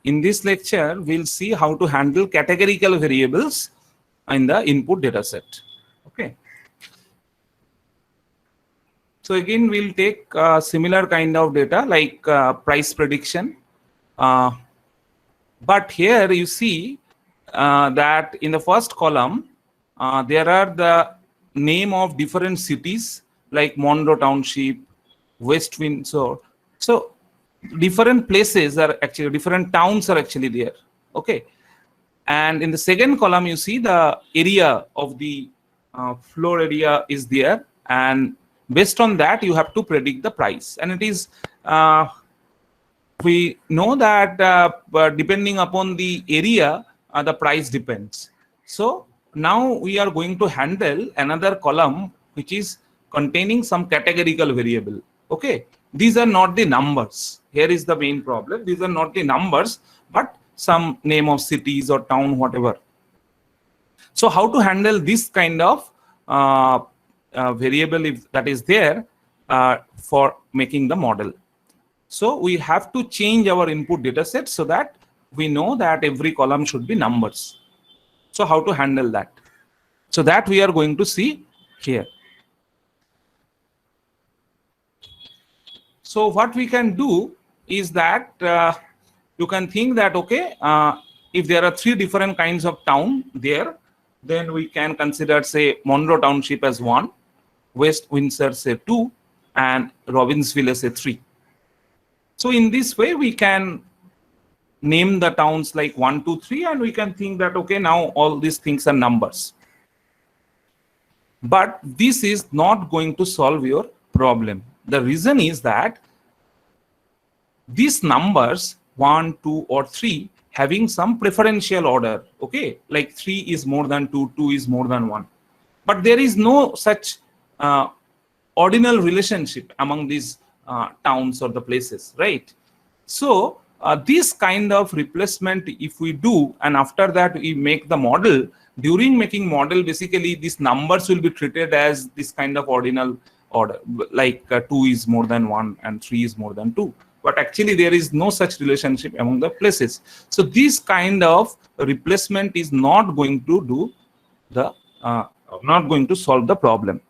in this lecture, we'll see how to handle categorical variables in the input data set. Okay. So again, we'll take similar kind of data like price prediction. But here you see that in the first column, there are the name of different cities like Monroe Township, West Windsor. So different places are actually, different towns are actually there. Okay. And in the second column, you see the area of the floor area is there. And based on that, you have to predict the price. And it is, we know that depending upon the area, the price depends. So now we are going to handle another column which is containing some categorical variable. Okay, these are not the numbers. Here is the main problem. These are not the numbers, but some name of cities or town, whatever. So how to handle this kind of variable if that is there for making the model? So we have to change our input data set so that we know that every column should be numbers. So how to handle that? So that we are going to see here. So what we can do is that you can think that, okay, if there are three different kinds of town there, then we can consider, say, Monroe Township as 1, West Windsor, say 2, and Robbinsville as, say, 3. So in this way, we can name the towns like 1, 2, 3, and we can think that, okay, now all these things are numbers. But this is not going to solve your problem. The reason is that these numbers 1, 2, or 3 having some preferential order. Okay, like 3 is more than 2, 2 is more than 1. But there is no such ordinal relationship among these towns or the places, right? So this kind of replacement, if we do, and after that we make the model, during making model, basically these numbers will be treated as this kind of ordinal order, like 2 is more than 1 and 3 is more than 2. But actually there is no such relationship among the places. So this kind of replacement is not going to do the, not going to solve the problem.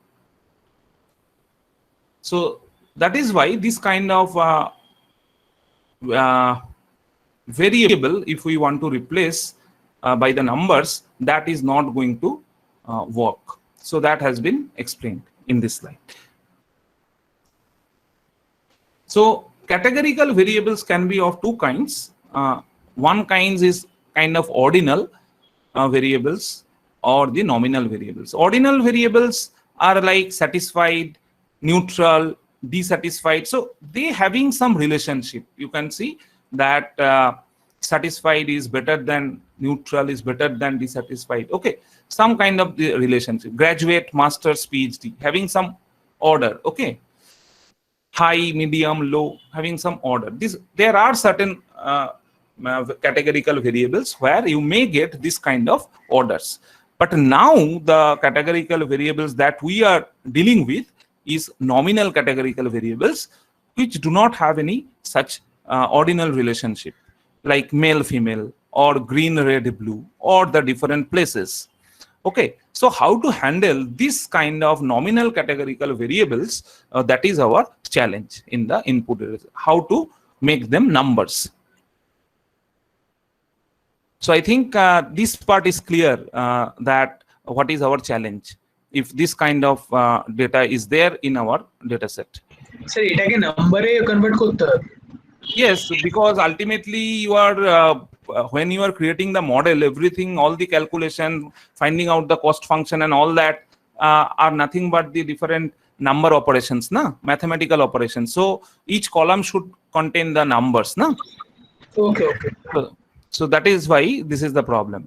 So that is why this kind of variable, if we want to replace by the numbers, that is not going to work. So that has been explained in this slide. So categorical variables can be of two kinds. One kind is kind of ordinal variables or the nominal variables. Ordinal variables are like satisfied, neutral, dissatisfied. So they having some relationship. You can see that satisfied is better than neutral, is better than dissatisfied. Okay, some kind of the relationship. Graduate, master's, PhD, having some order. Okay, high, medium, low, having some order. There are certain categorical variables where you may get this kind of orders. But now the categorical variables that we are dealing with is nominal categorical variables, which do not have any such ordinal relationship, like male, female, or green, red, blue, or the different places. Okay, so how to handle this kind of nominal categorical variables, that is our challenge in the input, how to make them numbers. So I think this part is clear, that what is our challenge if this kind of data is there in our data set. Sir, এটাকে নম্বরে convert করতে হবে? Yes, because ultimately you are when you are creating the model, everything, all the calculation, finding out the cost function and all that are nothing but the different number operations, na? Mathematical operations. So each column should contain the numbers, na? Okay. So that is why this is the problem.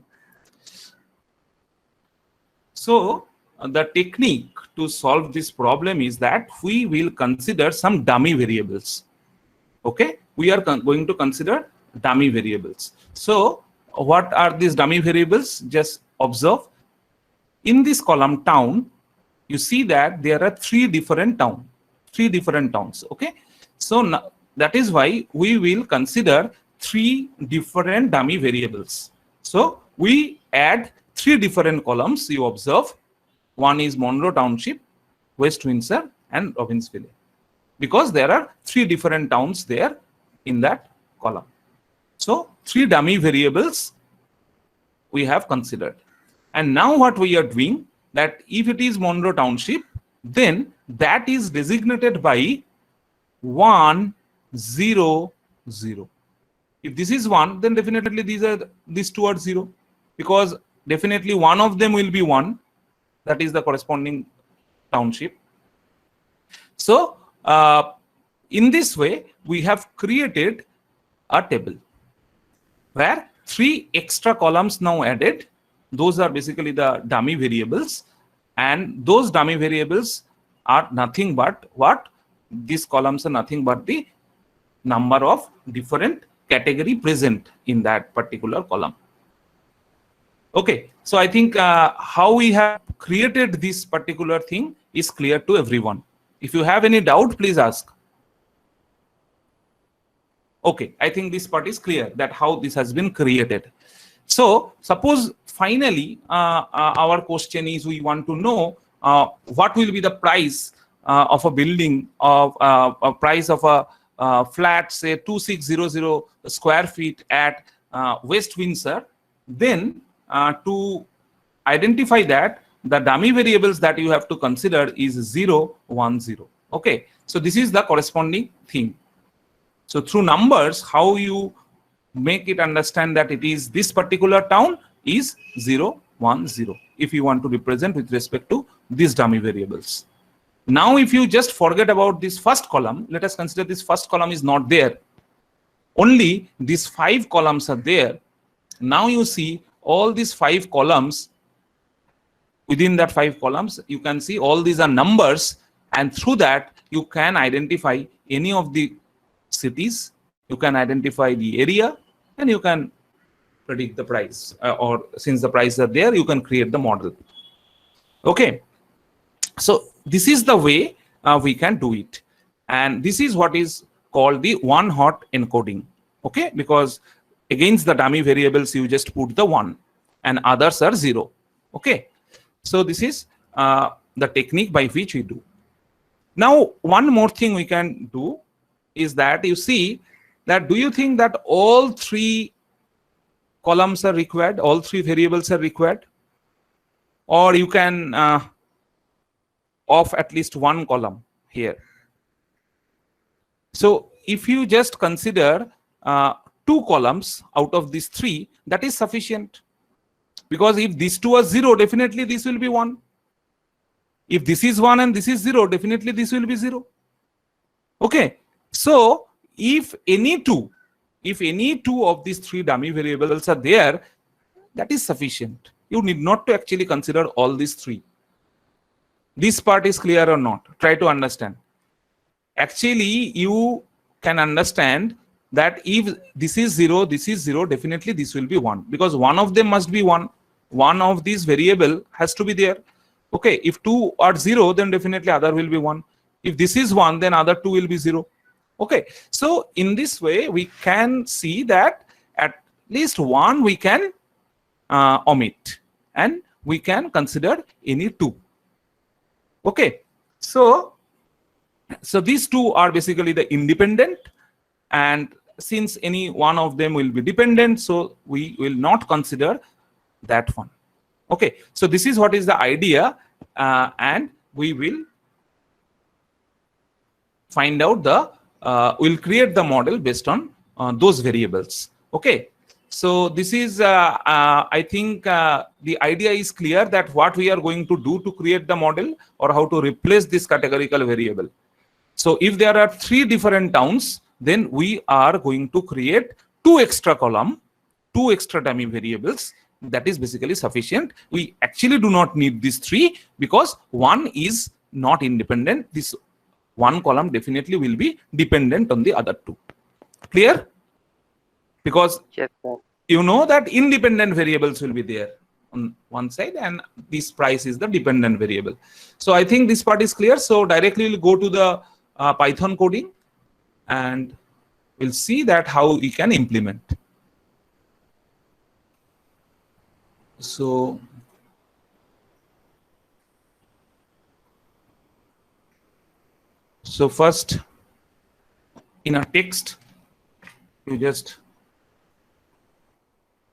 So the technique to solve this problem is that we will consider some dummy variables. Okay, we are going to consider dummy variables. So what are these dummy variables? Just observe. In this column town, you see that there are three different towns. Okay, so that is why we will consider three different dummy variables. So we add three different columns. You observe, one is Monroe Township, West Windsor, and Robbinsville, because there are three different towns there in that column. So three dummy variables we have considered. And now what we are doing, that if it is Monroe Township, then that is designated by 1, 0, 0. If this is 1, then definitely these two are 0, because definitely one of them will be 1, that is the corresponding township. So in this way, we have created a table where three extra columns now added. Those are basically the dummy variables, and those dummy variables are nothing but what? These columns are nothing but the number of different category present in that particular column. Okay, so I think how we have created this particular thing is clear to everyone. If you have any doubt, please ask. Okay, I think this part is clear, that how this has been created. So suppose finally our question is, we want to know what will be the price of a building, of a price of a flat, say 2600 square feet at West Windsor. Then to identify that, the dummy variables that you have to consider is 0, 1, 0. Okay, so this is the corresponding thing. So through numbers, how you make it understand that it is this particular town is 0, 1, 0, if you want to represent with respect to these dummy variables. Now if you just forget about this first column, let us consider this first column is not there, only these 5 columns are there. Now you see all these 5 columns. Within that 5 columns, you can see all these are numbers, and through that you can identify any of the cities, you can identify the area, and you can predict the price, or since the prices are there, you can create the model. Okay, so this is the way we can do it, and this is what is called the one-hot encoding. Okay, because against the dummy variables you just put the 1 and others are 0. Okay, so this is the technique by which we do. Now one more thing we can do is that, you see that, do you think that all 3 columns are required, all 3 variables are required, or you can off at least 1 column here? So if you just consider 2 columns out of these 3, that is sufficient, because if these 2 are 0, definitely this will be 1. If this is 1 and this is 0, definitely this will be 0. Okay, so if any two of these 3 dummy variables are there, that is sufficient. You need not to actually consider all these 3. This part is clear or not? Try to understand. Actually, you can understand that if this is 0, definitely this will be 1, because one of them must be 1. One of these variable has to be there. Okay, if 2 are 0, then definitely other will be 1. If this is 1, then other 2 will be 0. Okay, so in this way we can see that at least 1 we can omit, and we can consider any 2. Okay, so these 2 are basically the independent, and since any one of them will be dependent, so we will not consider that one. Okay, so this is what is the idea, and we will find out the we'll create the model based on those variables. Okay, so this is I think the idea is clear, that what we are going to do to create the model, or how to replace this categorical variable. So if there are 3 different towns, then we are going to create 2 extra column, 2 extra dummy variables. That is basically sufficient. We actually do not need these 3, because 1 is not independent. This 1 column definitely will be dependent on the other 2. Clear? Because Yes, sir. you know that independent variables will be there on one side, and this price is the dependent variable. So I think this part is clear. So directly we'll go to the Python coding, and we'll see that how we can implement. So first, in a text, you just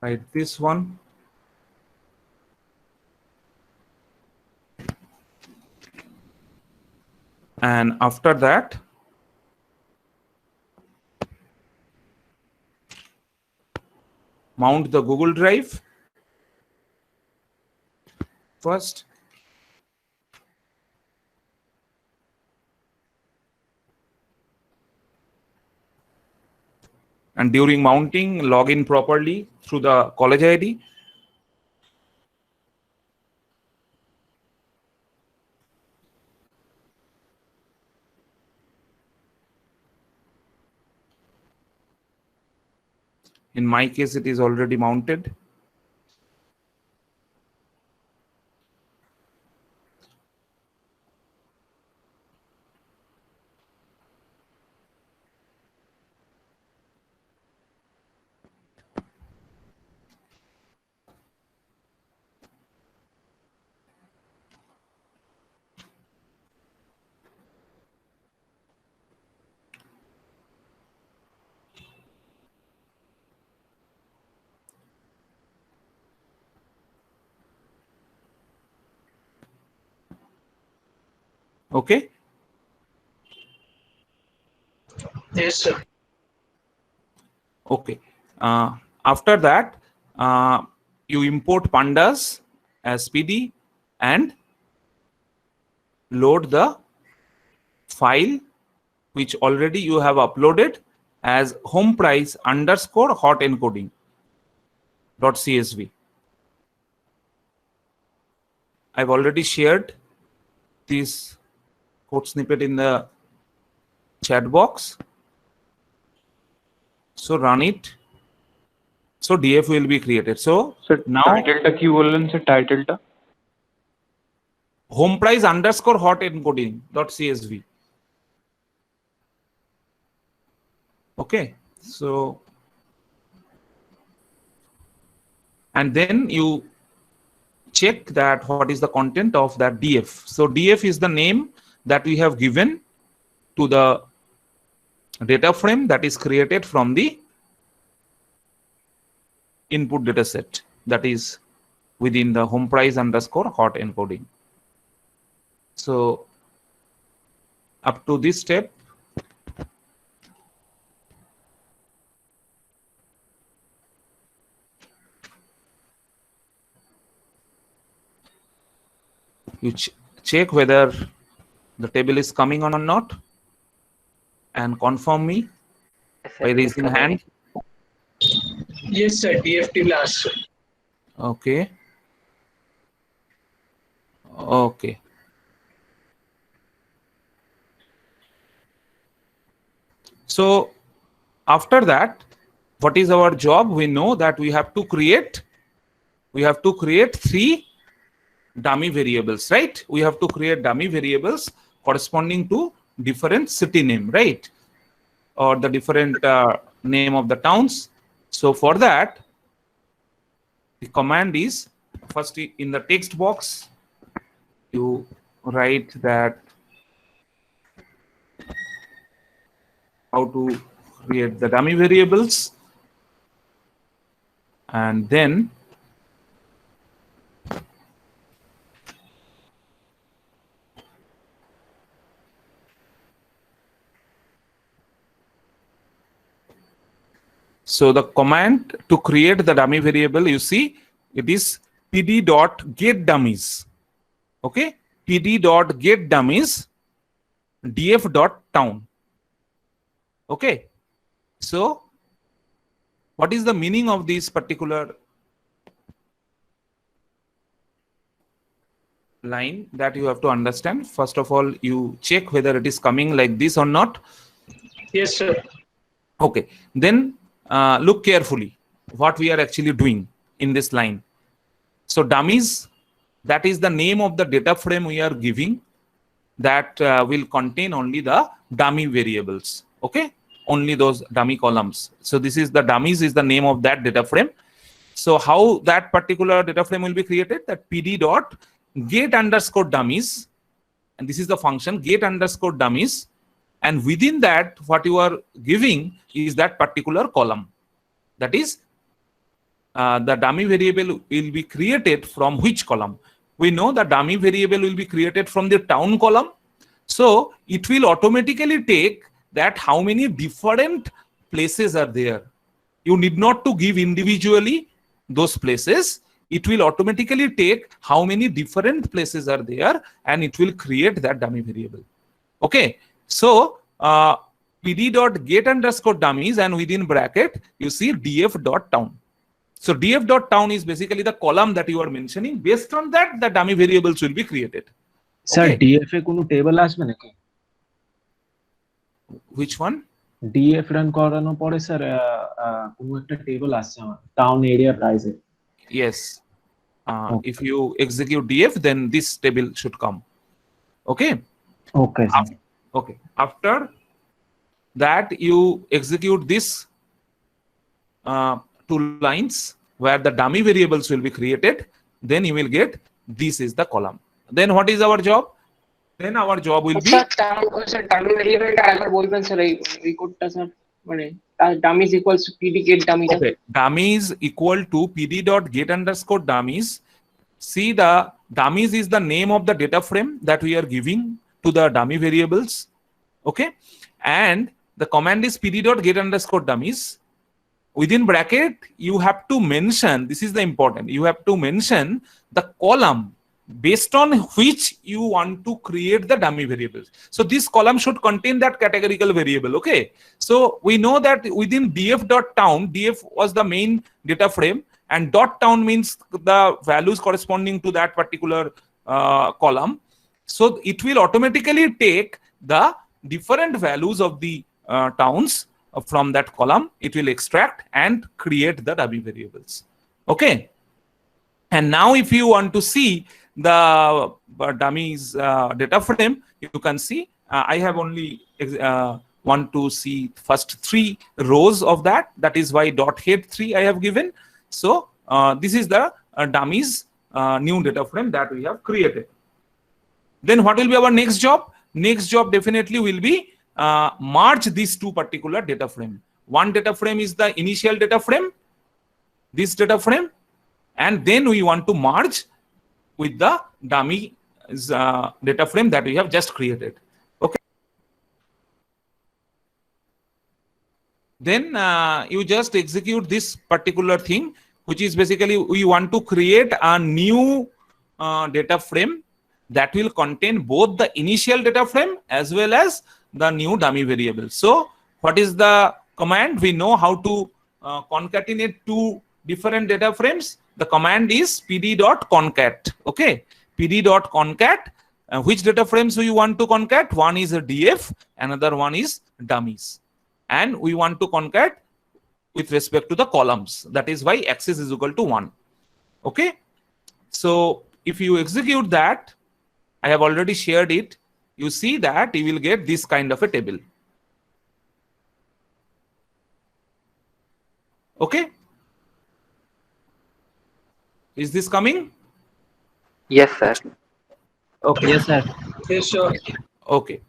write this one. And after that, mount the Google Drive first. And during mounting, log in properly through the college ID. In my case, it is already mounted. Okay. Yes, sir. Okay. After that, you import pandas as PD and load the file which already you have uploaded as home price underscore hot encoding .csv. I've already shared this code snippet in the chat box. So run it. So DF will be created. So now title टा की बोल रहे हैं title टा home price underscore hot encoding .csv. Okay. So and then you check that what is the content of that DF. So DF is the name that we have given to the data frame that is created from the input data set that is within the home price underscore hot encoding. So up to this step, you check whether the table is coming on or not and confirm me by raising hand. Yes, sir. DFT last. Sir. Okay. Okay. So after that, what is our job? We know that we have to create three dummy variables, right? We have to create dummy variables corresponding to different city name, right? Or the different name of the towns. So for that, the command is first in the text box, you write that how to create the dummy variables, and then so the command to create the dummy variable, you see, it is pd.getDummies. Okay, pd.getDummies df.town. Okay, so what is the meaning of this particular line that you have to understand? First of all, you check whether it is coming like this or not. Yes, sir. Okay, then look carefully what we are actually doing in this line. So dummies, that is the name of the data frame we are giving that will contain only the dummy variables. Okay, only those dummy columns. So this is the dummies is the name of that data frame. So how that particular data frame will be created? That pd dot get underscore dummies, and this is the function get underscore dummies, and within that what you are giving is that particular column. That is the dummy variable will be created from which column? We know the dummy variable will be created from the town column. So it will automatically take that how many different places are there. You need not to give individually those places. It will automatically take how many different places are there, and it will create that dummy variable. Okay. So pd dot get underscore dummies, and within bracket you see df dot town. So df dot town is basically the column that you are mentioning. Based on that, the dummy variables will be created. Sir Okay. DF এ কোনো table আসবে নাকি? Which one? DF run করানোর পরে sir কোনো একটা table আসছে আমার টাউন এরিয়া প্রাইসে। Yes. Okay. If you execute df, then this table should come. Okay. Okay sir. Okay. After that, you execute this two lines where the dummy variables will be created. Then you will get this is the column. Then what is our job? Then our job will be sir dummy ভেরিয়েবলটা আরেকবার বলবেন sir এই কোডটা sir মানে dummies equals to pd get dummy okay. Dummies equal to pd dot get underscore dummies. See, the dummies is the name of the data frame that we are giving to the dummy variables. Okay, and the command is pd dot get underscore dummies. Within bracket, you have to mention, this is the important, you have to mention the column based on which you want to create the dummy variables. So this column should contain that categorical variable. Okay, so we know that within df dot town, df was the main data frame, and dot town means the values corresponding to that particular column. So it will automatically take the different values of the towns from that column. It will extract and create the dummy variables. Okay, and now if you want to see the dummies data frame, you can see I have only want to see first 3 rows of that. That is why dot head 3 I have given. So this is the dummies new data frame that we have created. Then what will be our next job? Next job definitely will be merge these two particular data frame. One data frame is the initial data frame, this data frame, and then we want to merge with the dummy data frame that we have just created. Okay. Then you just execute this particular thing, which is basically we want to create a new data frame that will contain both the initial data frame as well as the new dummy variable. So what is the command? We know how to concatenate two different data frames. The command is pd dot concat. Okay, pd dot concat. Which data frames we want to concat? One is a df, another one is dummies, and we want to concat with respect to the columns. That is why axis is equal to 1. Okay, so if you execute that, I have already shared it. You see that you will get this kind of a table. Okay, is this coming? yes sir Okay. Yes sir. Yes, sure. Okay.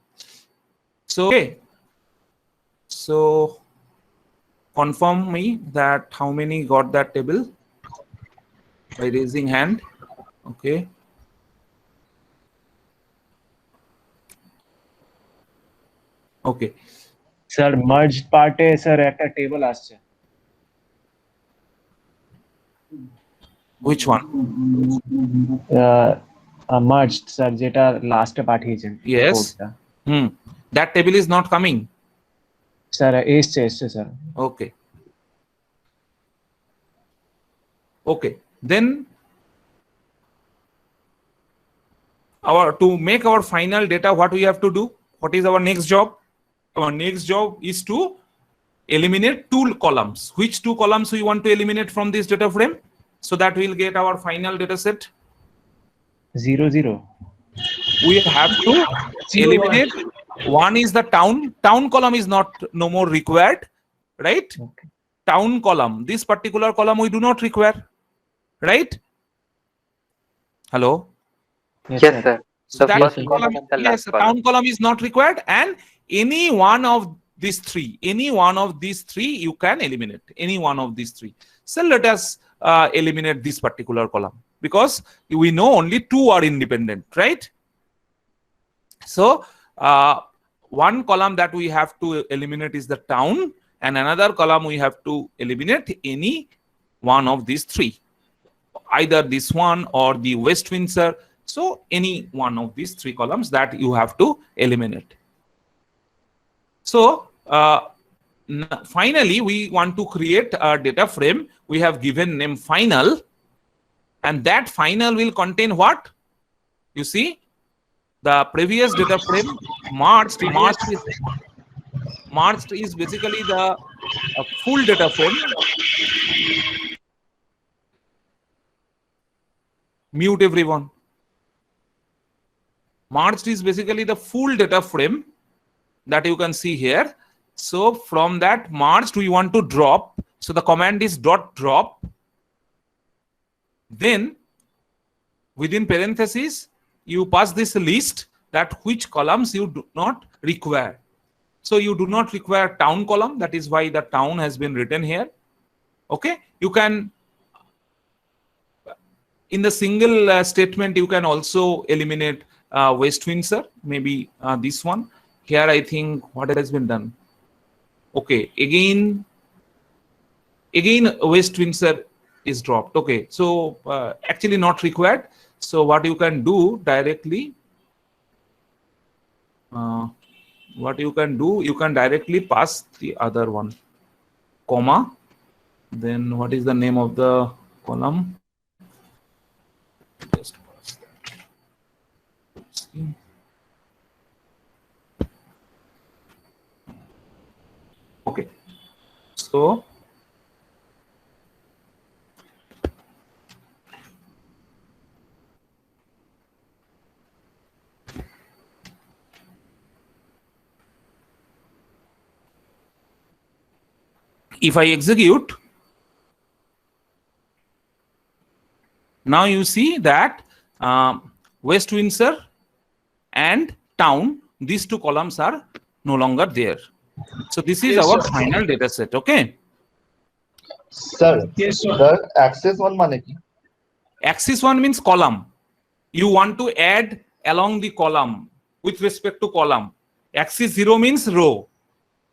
So confirm me that how many got that table by raising hand. Okay. Okay. Sir merge পার্টে sir একটা table আসছে। Which one? Merge sir যেটা লাস্টে পাঠিয়েছেন Yes. কোডটা। That table is not coming. Sir এসছে sir. Okay. Okay. Then to make our final data, what we have to do? What is our next job? Our next job is to eliminate 2 columns. Which 2 columns we want to eliminate from this data frame so that we'll get our final data set? 0 0। We have to eliminate one is the town. Town column is not no more required, right? Okay. Town column. This particular column we do not require, right? Hello. Yes, Yes, sir. So The that first sir. column and the yes, last the column. town column is not required, and any one of these three, you can eliminate any one of these three. So let us eliminate this particular column because we know only two are independent, right? So one column that we have to eliminate is the town, and another column we have to eliminate any one of these three, either this one or the West Windsor. So any one of these three columns that you have to eliminate. So finally, we want to create a data frame. We have given name final, and that final will contain what? You see, the previous data frame marched is basically the full data frame. Mute everyone. Marched is basically the full data frame that you can see here. So from that marched we want to drop. So the command is .drop. Then within parentheses you pass this list that which columns you do not require. So you do not require town column. That is why the town has been written here. Okay. You can in the single statement you can also eliminate West Windsor, maybe this one. Here I think what has been done. Okay, again West Windsor is dropped. Okay, so actually not required. So what you can do directly, you can directly pass the other one, comma. Then what is the name of the column? Just pass that. See. Okay, so if I execute, now you see that West Windsor and town, these two columns are no longer there. So this is Yes, our sir. final data set. Okay. Sir, Yes, sir. the axis one mane ki? Axis 1 means column. You want to add along the column with respect to column. Axis 0 means row.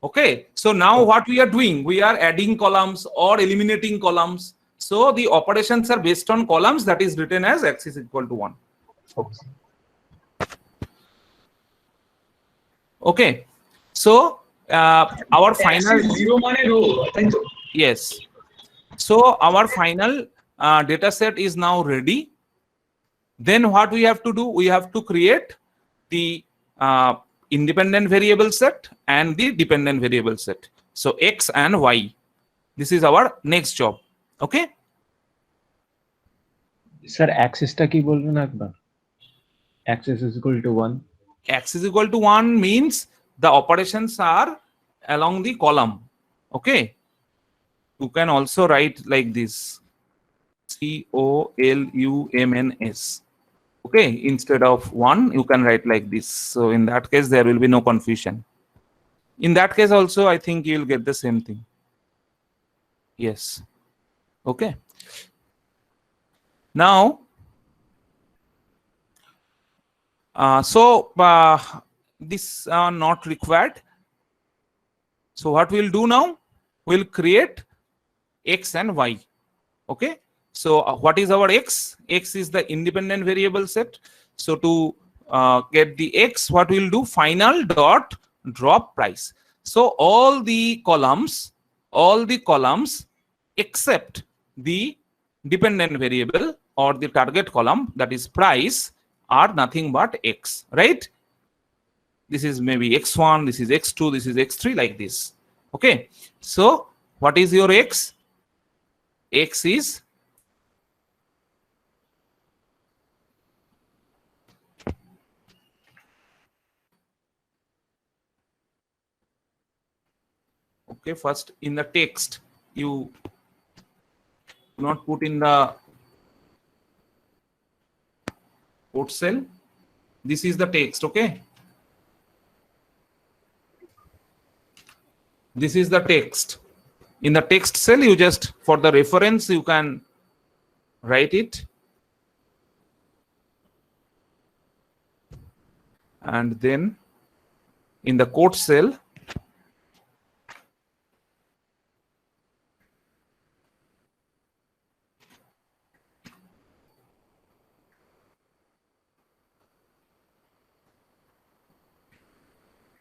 Okay. So now what we are doing, we are adding columns or eliminating columns. So the operations are based on columns, that is written as axis equal to 1. Okay. Okay. So our final Axis 0 মানে row, তাই তো? yes. So our final data set is now ready. Then what we have to do? We have to create the independent variable set and the dependent variable set. So X and Y. This is our next job. Okay. Sir, axis টা কি বলবেন একবার? Axis is equal to 1. X is equal to 1 means the operations are along the column. Okay. You can also write like this. COLUMNS. Okay, instead of 1 you can write like this. So in that case there will be no confusion. In that case also I think you will get the same thing. Yes. Okay. Now this are not required. So what we'll do now, we'll create X and Y. Okay. So what is our X? X is the independent variable set. So to get the X, what we'll do? Final dot drop price. So all the columns except the dependent variable or the target column, that is price, are nothing but X, right? This is maybe X1, this is X2, this is X3, like this. Okay. So what is your X? X is Okay, first in the text, you do not put in the quote cell. This is the text, okay? This is the text. In the text cell, you just, for the reference, you can write it. And then in the quote cell,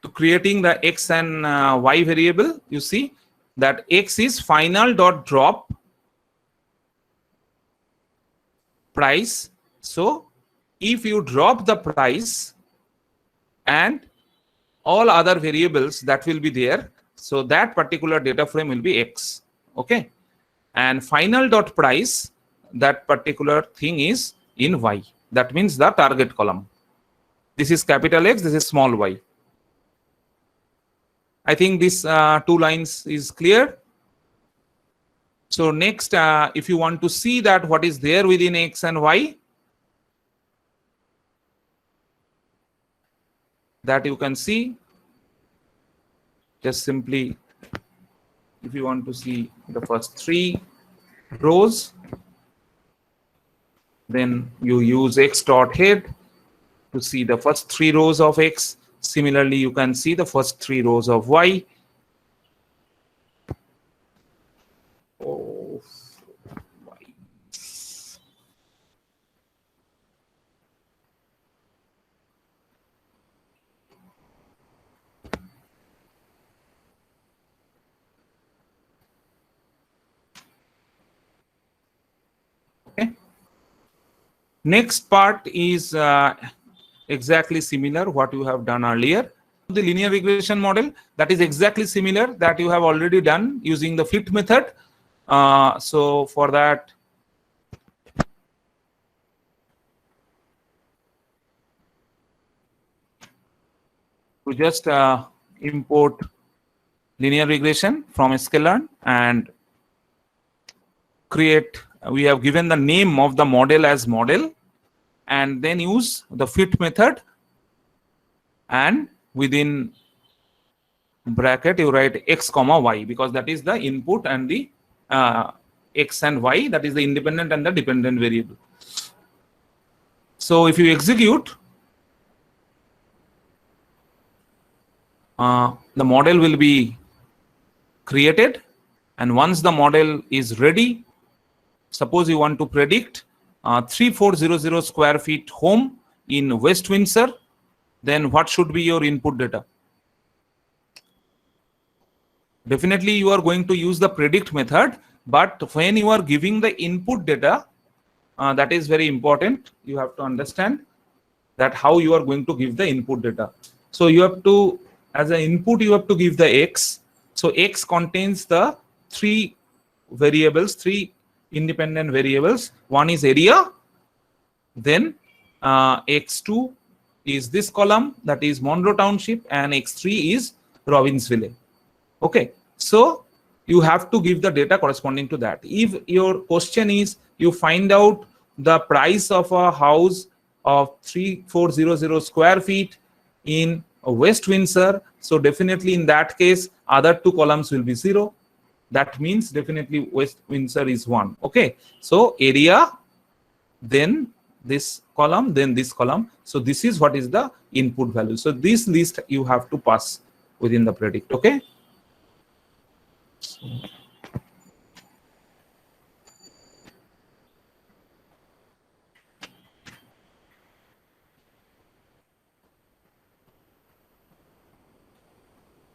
to creating the X and Y variable, you see that X is final dot drop price. So if you drop the price and all other variables that will be there, so that particular data frame will be X, okay? And final dot price, that particular thing is in Y. That means the target column. This is capital X, this is small y. I think this 2 lines is clear. So next, if you want to see that what is there within X and Y, that you can see, just simply, if you want to see the first 3 rows, then you use X dot head to see the first 3 rows of X. Similarly, you can see the first 3 rows of Y. Oh, Y. Okay. Next part is exactly similar what you have done earlier. The linear regression model, that is exactly similar that you have already done using the fit method. So for that, we just import linear regression from sklearn and create, we have given the name of the model as model, and then use the fit method, and within bracket you write X comma Y, because that is the input, and the X and Y, that is the independent and the dependent variable. So if you execute, the model will be created, and once the model is ready, suppose you want to predict 3400 square feet home in West Windsor, then what should be your input data? Definitely you are going to use the predict method, but when you are giving the input data, that is very important. You have to understand that how you are going to give the input data. So you have to, as an input, you have to give the X. So X contains the 3 variables, 3 independent variables. One is area, then X2 is this column, that is Monroe Township, and X3 is Robbinsville. Okay, so you have to give the data corresponding to that. If your question is you find out the price of a house of 3400 square feet in West Windsor, so definitely in that case other 2 columns will be 0. That means definitely West Windsor is 1. Okay, so area, then this column, then this column. So this is what is the input value. So this list you have to pass within the predict. Okay.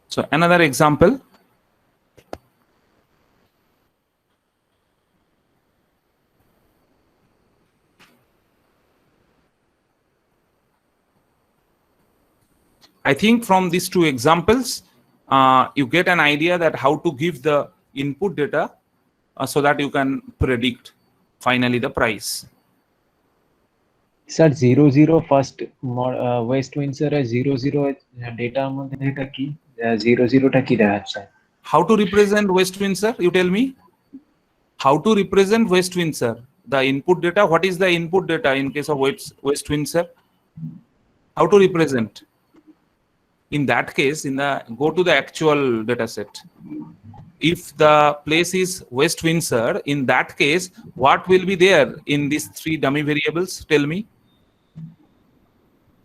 So another example. I think from these 2 examples, you get an idea that how to give the input data so that you can predict finally the price. Sir, 00 first West Windsor 00 data মধ্যে এটা কি 00টা কি দেখাচ্ছে? How to represent West Windsor? You tell me. How to represent West Windsor? The input data. What is the input data in case of West Windsor? How to represent? In that case, go to the actual data set. If the place is West Windsor, in that case, what will be there in these three dummy variables? Tell me.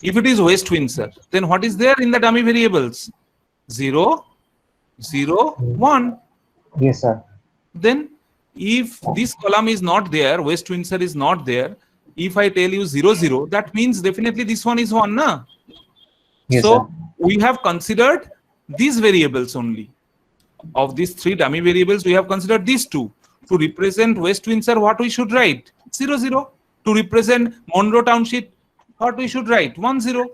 If it is West Windsor, then what is there in the dummy variables? 0, 0, 1. Yes, sir. Then if this column is not there, West Windsor is not there, if I tell you 0, 0, that means definitely this one is 1, na? Yes, So sir. we have considered these variables only. Of these three dummy variables, we have considered these two. To represent West Windsor, what we should write? 0, 0. To represent Monroe Township, what we should write? 1, 0.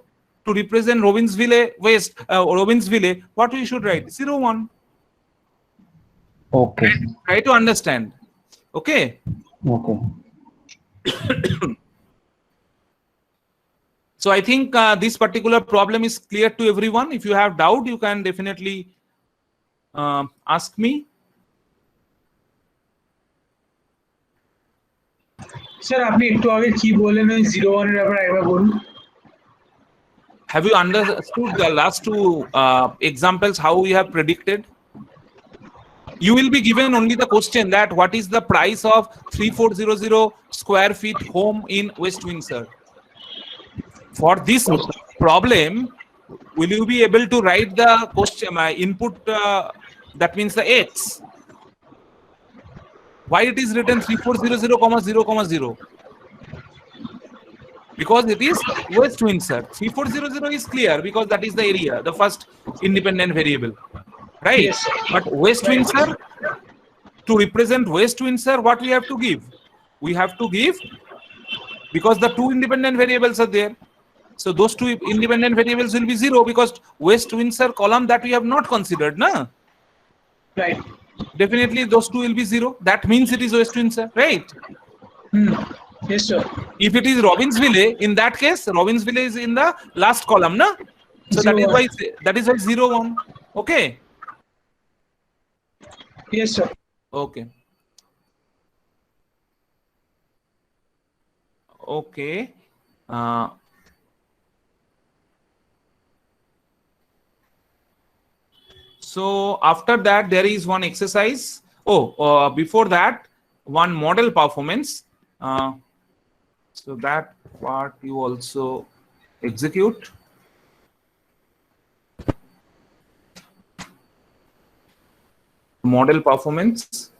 To represent Robbinsville West, Robbinsville, what we should write? 0, 1. Okay. Try to understand. Okay. Okay. So I think this particular problem is clear to everyone. If you have doubt, you can definitely ask me. Sir আপনি একটু আগে কি বললেন ওই 01 এর ব্যাপারে একবার বলুন। Have you understood the last two examples how we have predicted? You will be given only the question that what is the price of 3400 square feet home in West Windsor? For this problem, will you be able to write the question input? That means the x. Why it is written 3400, 0, 0? Because it is West Windsor. 3400 is clear because that is the area, the first independent variable, right? Yes, sir. But West Windsor, to represent West Windsor, what we have to give? We have to give, because the two independent variables are there. So those two independent variables will be 0 because West Windsor column that we have not considered, na? Right. Definitely those two will be 0. That means it is West Windsor, right? Yes, sir. If it is Robbinsville, in that case, Robbinsville is in the last column, na? So that is 0, why 0, 1. Okay. Yes, sir. Okay. Okay. So after that, there is one exercise. Before that, one model performance. So that part you also execute. Model performance.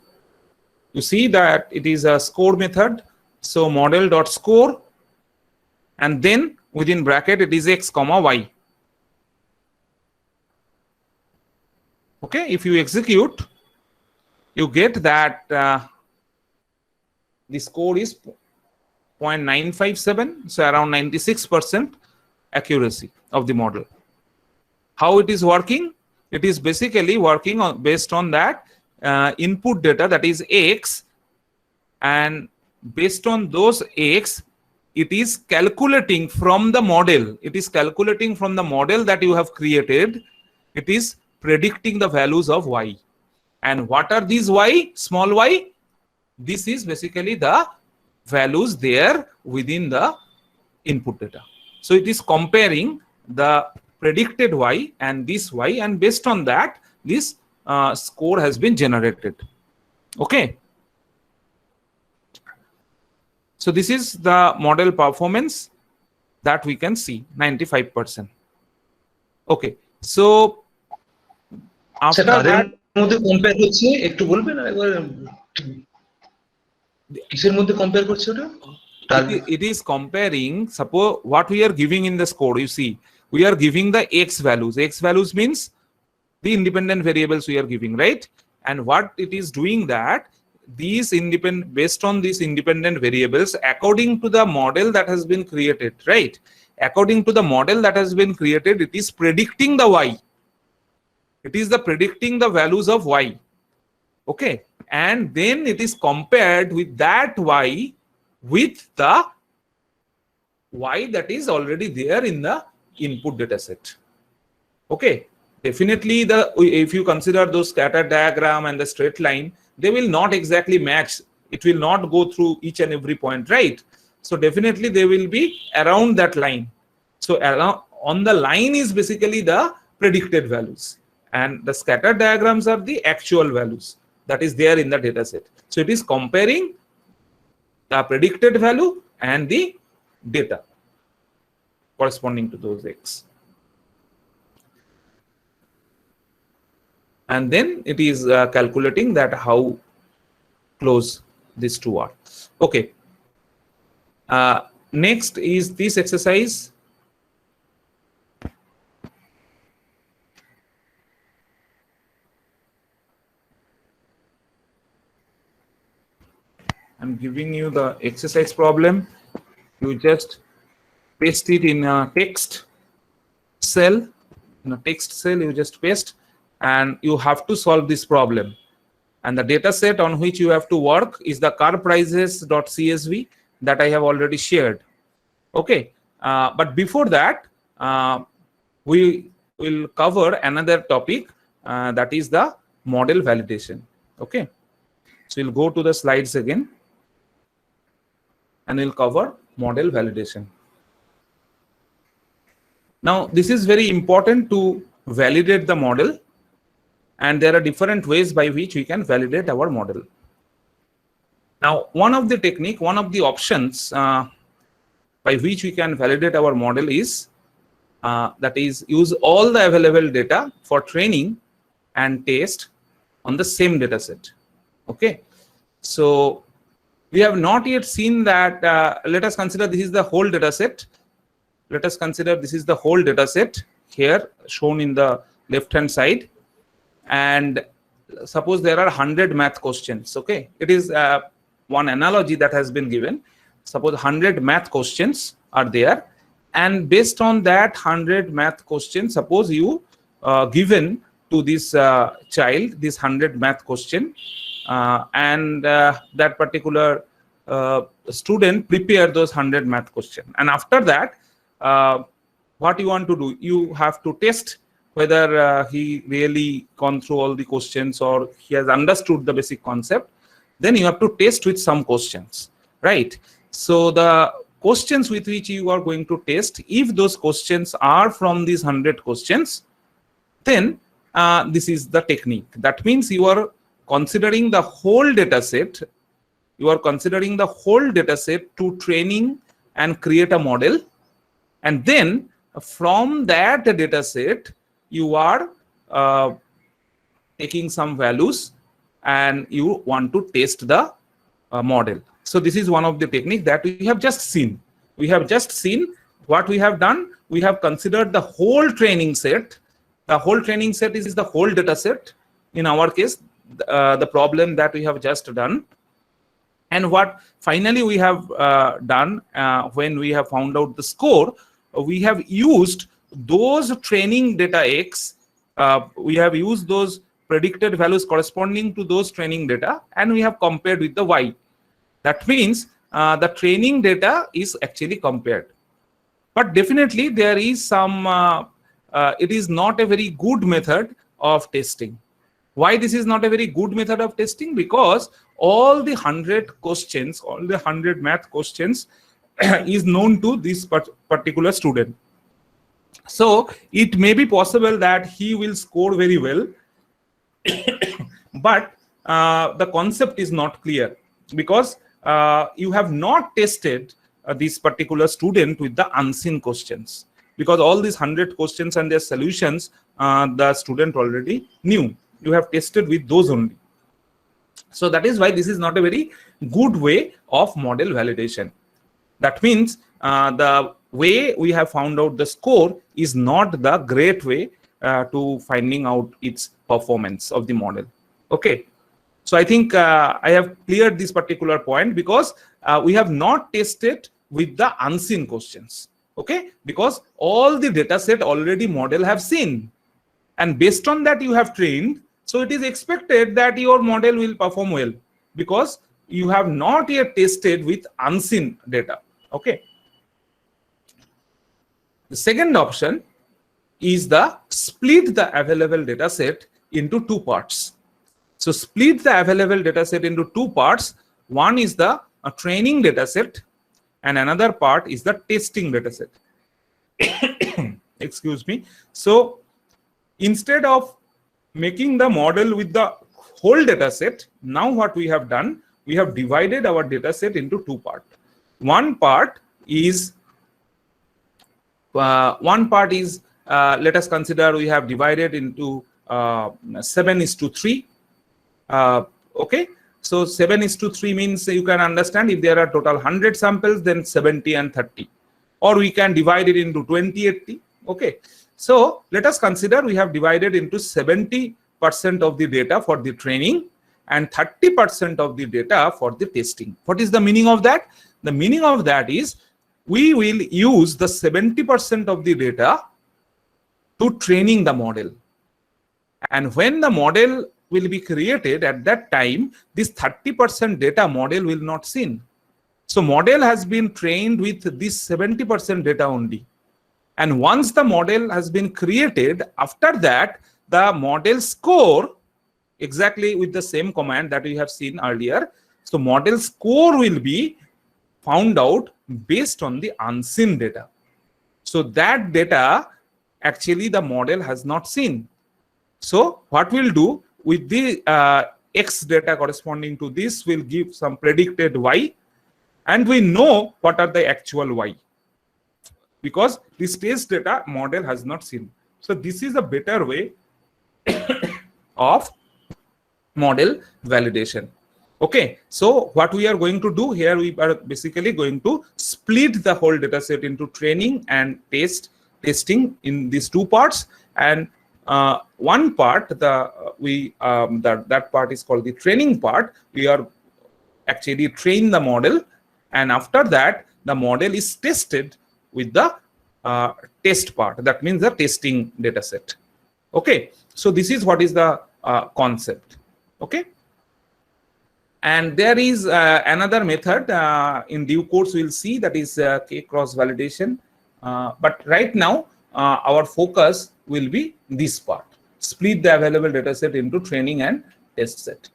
You see that it is a score method. So model.score, and then within bracket it is x comma y. Okay, if you execute, you get that the score is 0.957, so around 96% accuracy of the model. How it is working? It is basically working based on that input data, that is x, and based on those x, it is calculating from the model. It is calculating from the model that you have created. It is predicting the values of y. And what are these y, small y? This is basically the values there within the input data. So it is comparing the predicted y and this y, and based on that, this score has been generated. Okay. So this is the model performance that we can see, 95%. Okay. So after that, মধ্যে compare করছে একটু বলবেন একবার কিসের মধ্যে compare করছে ওটা it is comparing, suppose what we are giving in this code, you see, we are giving the x values. X values means the independent variables we are giving, right? And what it is doing that, these independent, based on these independent variables, according to the model that has been created, right? According to the model that has been created, it is predicting the y. It is the predicting the values of y. Okay. And then it is compared with that y with the y that is already there in the input data set. Okay. definitely if you consider those scatter diagram and the straight line, they will not exactly match. It will not go through each and every point, right? So definitely they will be around that line. So around, on the line is basically the predicted values, and the scatter diagrams are the actual values that is there in the data set. So it is comparing the predicted value and the data corresponding to those X. And then it is calculating that how close these two are. Okay. Next is this exercise. I'm giving you the exercise problem. You just paste it in a text cell. In a text cell, you just paste, and you have to solve this problem. And the data set on which you have to work is the car prices.csv that I have already shared. Okay, but before that, we will cover another topic that is the model validation. Okay, so we'll go to the slides again, and we'll cover model validation. Now, this is very important to validate the model, and there are different ways by which we can validate our model. Now, one of the technique, one of the options by which we can validate our model is that is use all the available data for training and test on the same data set. Okay, so we have not yet seen that. Let us consider this is the whole data set. Let us consider this is the whole data set here shown in the left hand side, and suppose there are 100 math questions. Okay, it is one analogy that has been given. Suppose 100 math questions are there, and based on that 100 math questions, suppose you given to this child this 100 math question, and that particular student prepare those 100 math questions, and after that what you want to do, you have to test whether he really gone through all the questions or he has understood the basic concept. Then you have to test with some questions, right? So the questions with which you are going to test, if those questions are from these 100 questions, then this is the technique. That means you are considering the whole data set. You are considering the whole data set to training and create a model, and then from that data set you are taking some values and you want to test the model. So this is one of the technique that we have just seen. We have just seen what we have done. We have considered the whole training set. The whole training set is the whole data set. In our case, the problem that we have just done. And what finally we have done when we have found out the score, we have used those training data X. We have used those predicted values corresponding to those training data, and we have compared with the Y. That means the training data is actually compared. But definitely there is some, it is not a very good method of testing. Why this is not a very good method of testing? Because all the 100 questions, all the 100 math questions is known to this particular student. So it may be possible that he will score very well, but the concept is not clear because you have not tested this particular student with the unseen questions, because all these 100 questions and their solutions the student already knew. You have tested with those only. So that is why this is not a very good way of model validation. That means the way we have found out the score is not the great way to finding out its performance of the model. Okay, so I think I have cleared this particular point because we have not tested with the unseen questions. Okay, because all the data set already model have seen, and based on that you have trained. So it is expected that your model will perform well because you have not yet tested with unseen data. Okay. The second option is the split the available data set into two parts. So split the available data set into two parts. One is the training data set and another part is the testing data set. Excuse me. So instead of making the model with the whole data set, now what we have done, we have divided our data set into two parts. One part is let us consider we have divided into 7:3. Okay, so 7:3 means you can understand if there are total 100 samples, then 70 and 30, or we can divide it into 20:80. Okay, so let us consider we have divided into 70% of the data for the training and 30% of the data for the testing. What is the meaning of that? The meaning of that is we will use the 70% of the data to training the model. And when the model will be created, at that time, this 30% data model will not seen. So model has been trained with this 70% data only. And once the model has been created, after that, the model score, exactly with the same command that we have seen earlier. So model score will be found out based on the unseen data. So that data, actually the model has not seen. So what we'll do with the X data corresponding to this will give some predicted Y, and we know what are the actual Y, because this test data model has not seen. So this is a better way of model validation. Okay, so what we are going to do here, we are basically going to split the whole data set into training and testing in these two parts. And one part, that part is called the training part. We are actually train the model, and after that the model is tested with the test part. That means the testing data set. Okay, so this is what is the concept. Okay, and there is another method in due course we'll see, that is k-cross validation. But right now our focus will be this part: split the available data set into training and test set.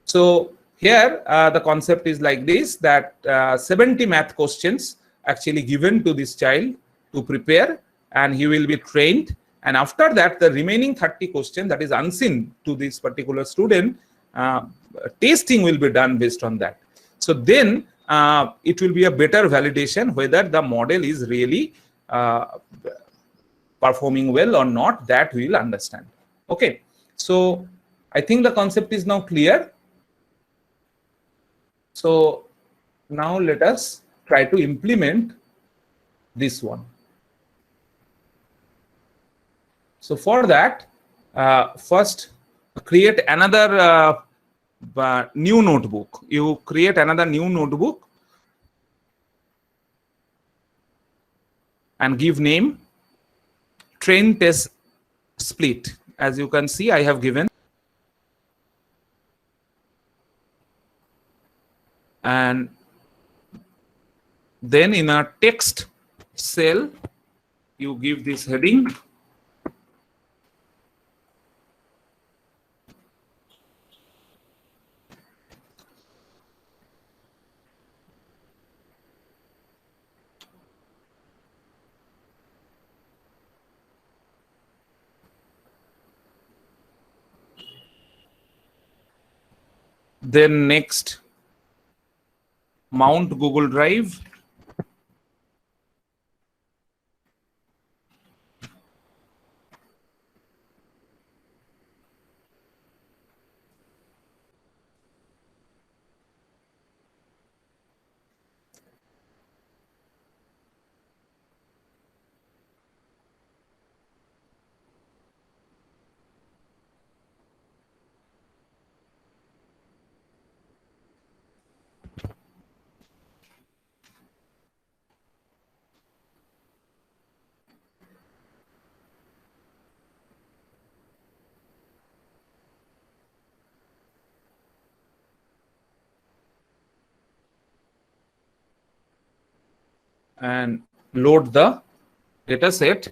So here the concept is like this, that 70 math questions actually given to this child to prepare, and he will be trained. And after that, the remaining 30 questions that is unseen to this particular student, testing will be done based on that. So then it will be a better validation whether the model is really performing well or not, that we will understand. Okay, so I think the concept is now clear. So now let us try to implement this one. So for that, first create another new notebook. You create another new notebook and give name train test split. As you can see, I have given. And then in a text cell, you give this heading. Then next, mount Google Drive. And load the data set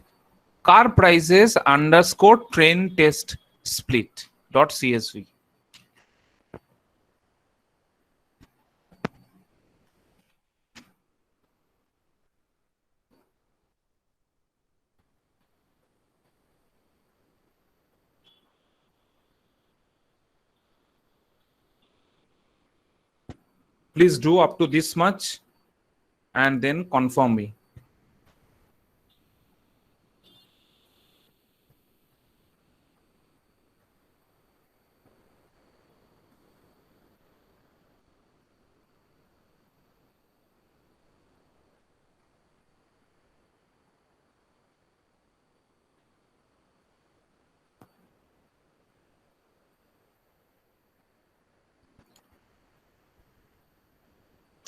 car prices underscore train test split dot CSV. Please do up to this much and then confirm me.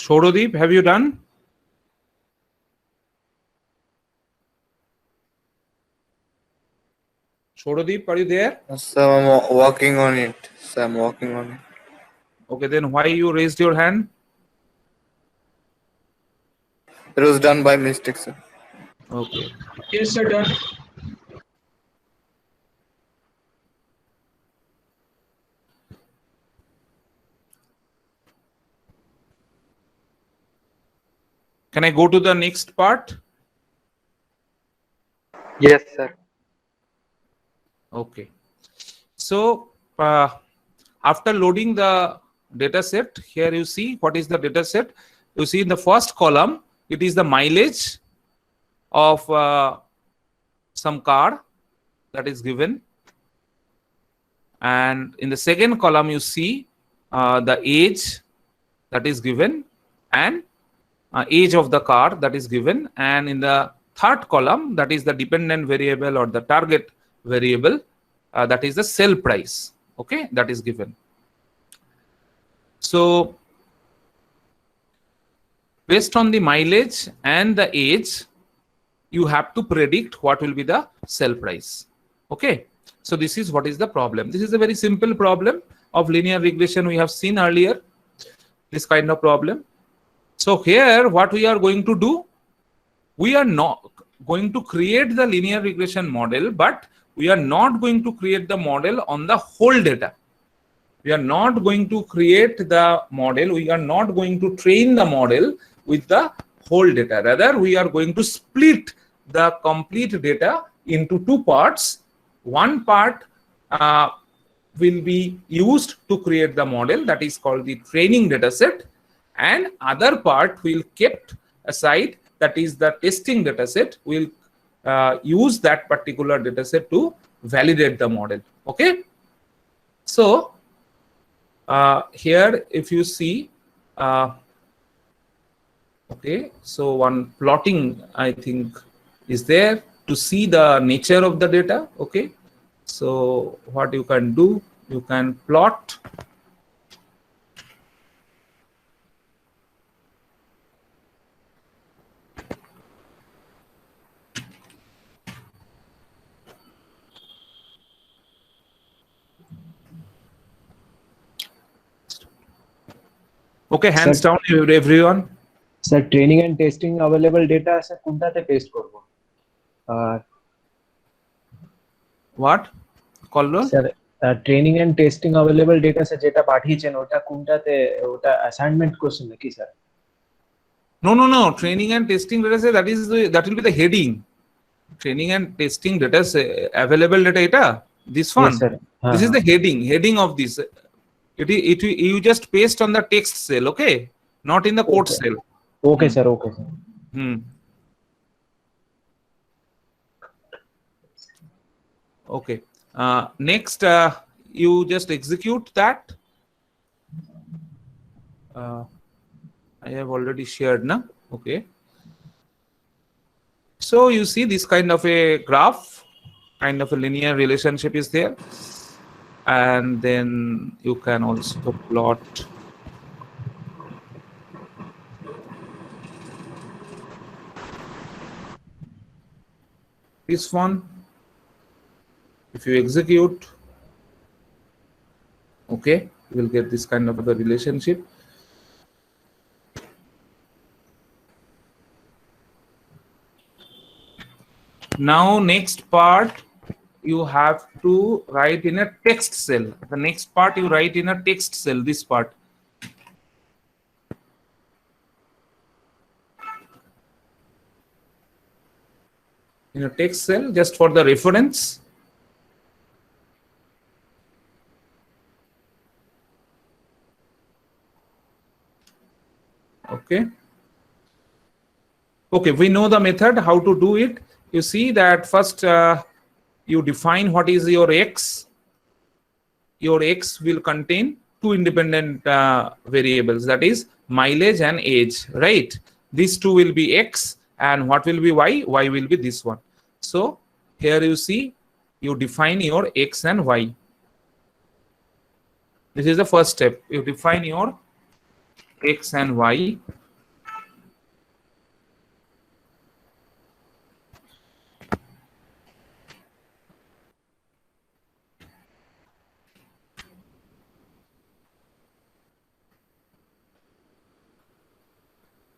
Shorodip, have you done? Shorodip, are you there? So I'm working on it. So I'm working on it. Okay, then why you raised your hand? It was done by mistake, sir. Okay. Yes, sir, done. Can I go to the next part? Yes, sir. Okay. So after loading the data set, here you see what is the data set. You see in the first column, it is the mileage of some car that is given. And in the second column, you see the age that is given and age of the car that is given. And in the third column, that is the dependent variable or the target variable, that is the sell price. Okay, that is given. So based on the mileage and the age, you have to predict what will be the sell price. Okay, so this is what is the problem. This is a very simple problem of linear regression. We have seen earlier this kind of problem. So here what we are going to do, we are not going to create the linear regression model, but we are not going to create the model on the whole data. We are not going to create the model. We are not going to train the model with the whole data. Rather, we are going to split the complete data into two parts. One part will be used to create the model, that is called the training data set, and other part will kept aside, that is the testing data set. We'll use that particular data set to validate the model. Okay, so here if you see, okay, so one plotting I think is there to see the nature of the data. Okay, so what you can do, you can plot okay, hands Sir. down everyone. Sir training and testing available data আছে কোনটাতে paste করব আর What? Call sir training and testing available data আছে যেটা পাঠিয়েছেন ওটা কোনটাতে, ওটা অ্যাসাইনমেন্ট কোশ্চেন নাকি sir? No. Training and testing data set, that will be the heading. Training and testing data set, available data. This one. Yes, sir. This is the heading of this. You just paste on the text cell. Okay, not in the code Okay. cell. Okay sir, okay sir. Okay. Next, you just execute that. I have already shared, na? Okay. So you see this kind of a graph, kind of a linear relationship is there. And then you can also plot this one. If you execute, okay, you will get this kind of a relationship. Now next part you have to write in a text cell. The next part you write in a text cell, this part. In a text cell, just for the reference. Okay. Okay, we know the method, how to do it. You see that first you define what is your x. Your x will contain two independent variables, that is mileage and age, right? These two will be x, and what will be y? Y will be this one. So here you see, you define your x and y. This is the first step. You define your x and y.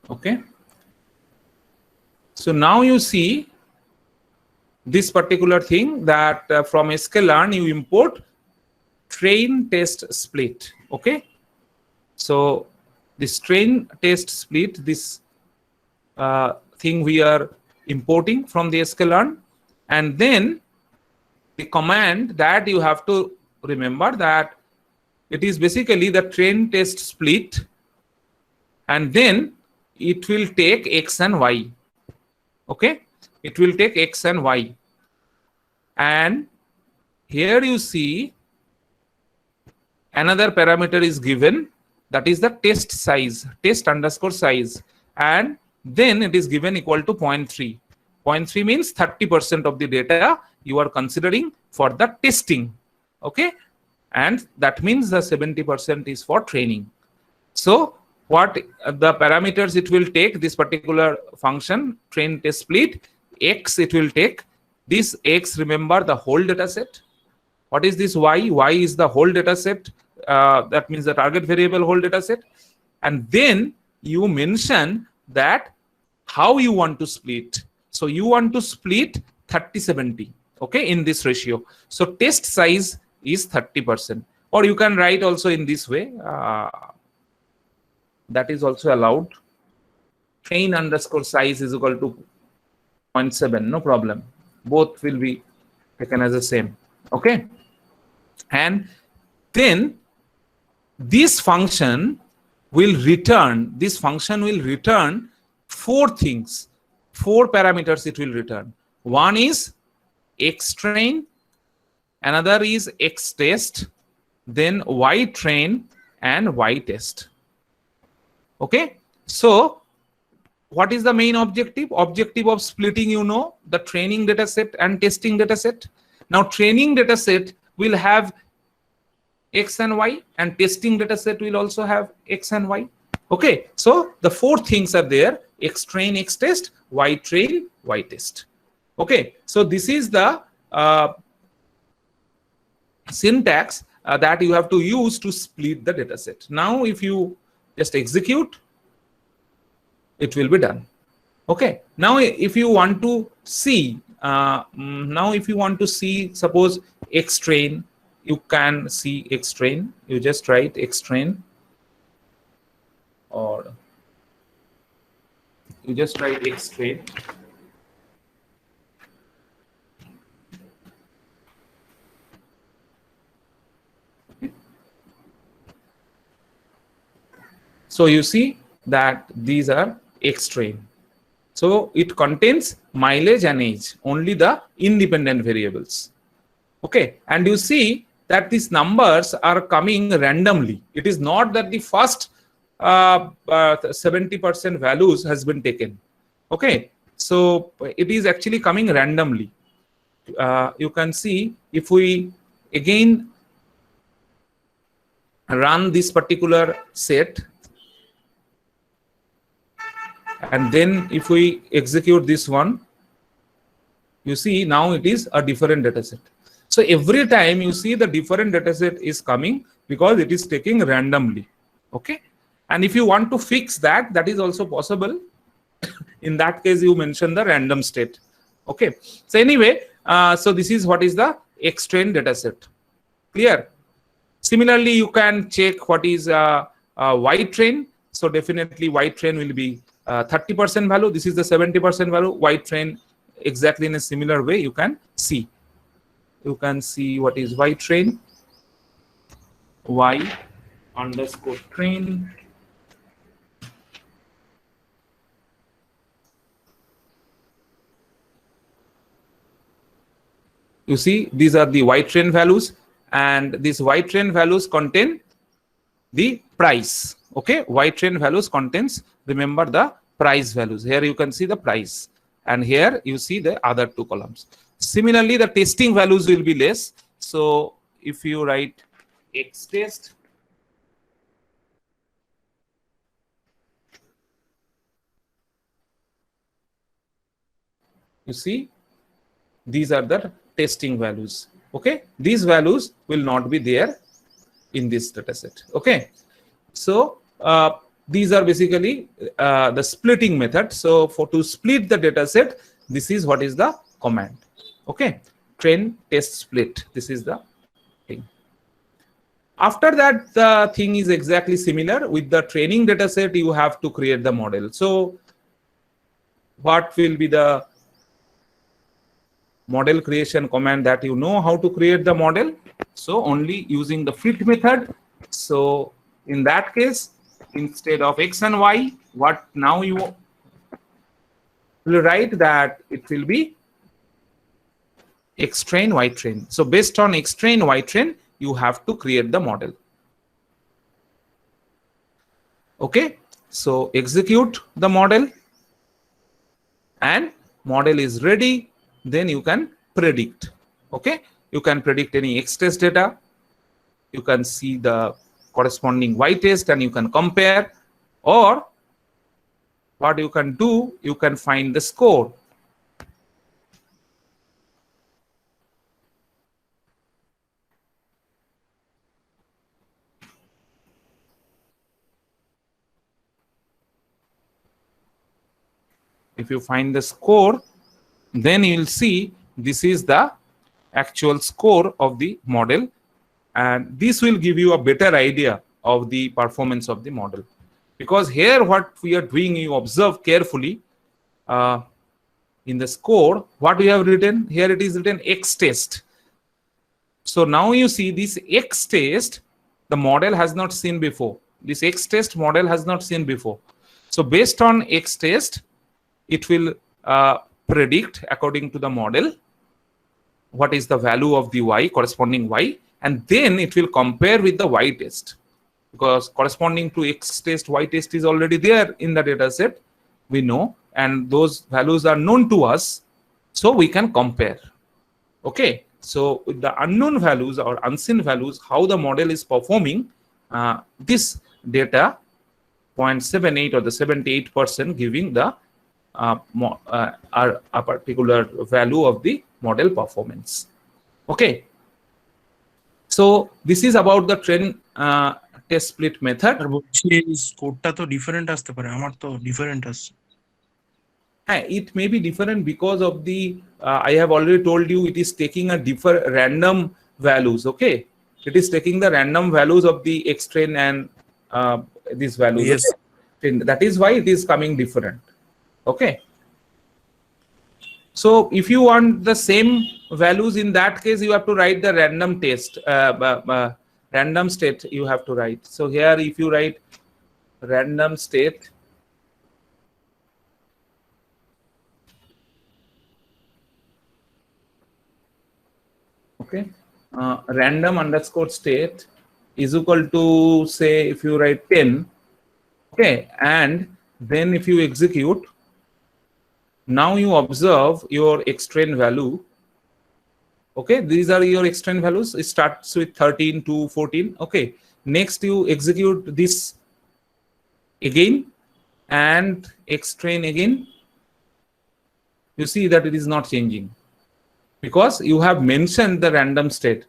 Okay. So now you see this particular thing that from sklearn you import train test split. Okay. So this train test split, this thing we are importing from the sklearn, and then the command that you have to remember that it is basically the train test split, and then it will take x and y. Okay, it will take x and y, and here you see another parameter is given, that is the test size, test underscore size, and then it is given equal to 0.3. 0.3 means 30% of the data you are considering for the testing. Okay, and that means the 70% is for training. So what the parameters it will take, this particular function train test split, x it will take, this x, remember the whole data set. What is this y? Y is the whole data set, that means the target variable whole data set, and then you mention that how you want to split. So you want to split 30-70, okay, in this ratio. So test size is 30%, or you can write also in this way, that is also allowed. Train underscore size is equal to 0.7, no problem. Both will be taken as the same. Okay. And then this function will return, four things, four parameters it will return. One is x train, another is x test, then y train and y test. Okay, so what is the main objective? Objective of splitting, you know, the training data set and testing data set. Now training data set will have x and y, and testing data set will also have x and y. Okay, so the four things are there: x train, x test, y train, y test. Okay, so this is the syntax that you have to use to split the data set. Now if you just execute, it will be done. Okay, now if you want to see, suppose x train, you can see x train, you just write x train, or you just write x train. So you see that these are x train. So it contains mileage and age, only the independent variables. Okay, and you see that these numbers are coming randomly. It is not that the first 70% values has been taken. Okay, so it is actually coming randomly. You can see if we again run this particular set, and then if we execute this one, you see now it is a different data set. So every time you see the different data set is coming because it is taking randomly. Okay, and if you want to fix that, that is also possible. In that case, you mention the random state. Okay, so anyway, so this is what is the X-train data set. Clear? Similarly, you can check what is Y-train. So definitely Y-train will be 30% value. This is the 70% value. Y-train exactly in a similar way you can see. You can see what is Y-train. Y_train. You see, these are the Y-train values, and these Y-train values contain the price. Okay, Y-train values contains, remember, the price values. Here you can see the price, and here you see the other two columns. Similarly, the testing values will be less. So if you write X test, you see, these are the testing values. Okay, these values will not be there in this data set. Okay, so these are basically the splitting method. So to split the data set, this is what is the command. Okay, train test split. This is the thing. After that, the thing is exactly similar. With the training data set, you have to create the model. So what will be the model creation command that you know how to create the model? So only using the fit method. So in that case, instead of X and Y, what now you will write that it will be X-train, Y-train. So based on X-train, Y-train, you have to create the model. Okay, so execute the model, and model is ready. Then you can predict. Okay, you can predict any X test data. You can see the corresponding Y test and you can compare, or what you can do, you can find the score. If you find the score, then you will see this is the actual score of the model, and this will give you a better idea of the performance of the model. Because here what we are doing, you observe carefully in the score, what we have written here, it is written X test. So now you see this X test, the model has not seen before. This X test model has not seen before. So based on X test, it will predict according to the model what is the value of the Y, corresponding Y, and then it will compare with the Y test, because corresponding to X test, Y test is already there in the data set, we know, and those values are known to us, so we can compare. Okay, so with the unknown values or unseen values, how the model is performing, this data 0.78 or the 78% giving the a particular value of the model performance. Okay, so this is about the train test split method. আর বলছি স্কোরটা তো different আসতে পারে, আমার তো different আসছে। It may be different because of the I have already told you, it is taking a random values. Okay, it is taking the random values of the X train and these values. Yes. Okay? That is why it is coming different. Okay, so if you want the same values, in that case you have to write the random test, random state you have to write. So here if you write random state, okay, random underscore state is equal to, say, if you write 10, okay, and then if you execute, now you observe your X-train value. Okay, these are your X-train values. It starts with 13 to 14. Okay, next you execute this again and X-train again. You see that it is not changing because you have mentioned the random state.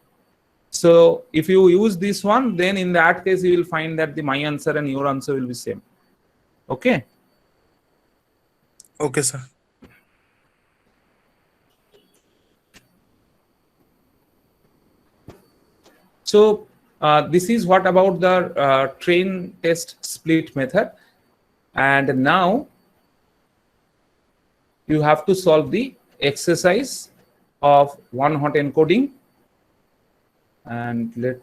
So if you use this one, then in that case you will find that my answer and your answer will be same. Okay. Okay, sir. So this is what about the train test split method. And now you have to solve the exercise of one hot encoding, and let